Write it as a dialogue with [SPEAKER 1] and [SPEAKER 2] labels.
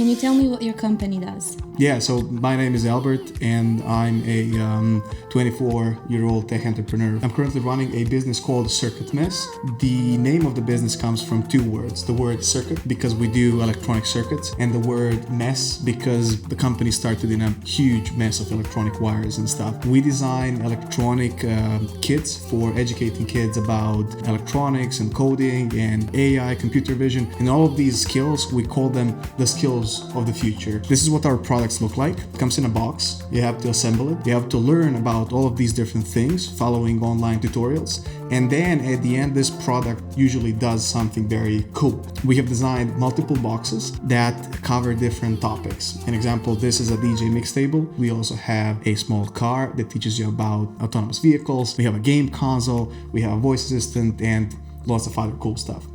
[SPEAKER 1] Can you tell me what your company does?
[SPEAKER 2] Yeah, so my name is Albert and I'm a 24-year-old tech entrepreneur. I'm currently running a business called CircuitMess. The name of the business comes from two words. The word circuit because we do electronic circuits, and the word mess because the company started in a huge mess of electronic wires and stuff. We design electronic kits for educating kids about electronics and coding and AI, computer vision, and all of these skills. We call them the skills of the future. This is what our products look like. It comes in a box. You have to assemble it. You have to learn about all of these different things following online tutorials. And then at the end, this product usually does something very cool. We have designed multiple boxes that cover different topics. An example, this is a DJ mix table. We also have a small car that teaches you about autonomous vehicles. We have a game console. We have a voice assistant and lots of other cool stuff.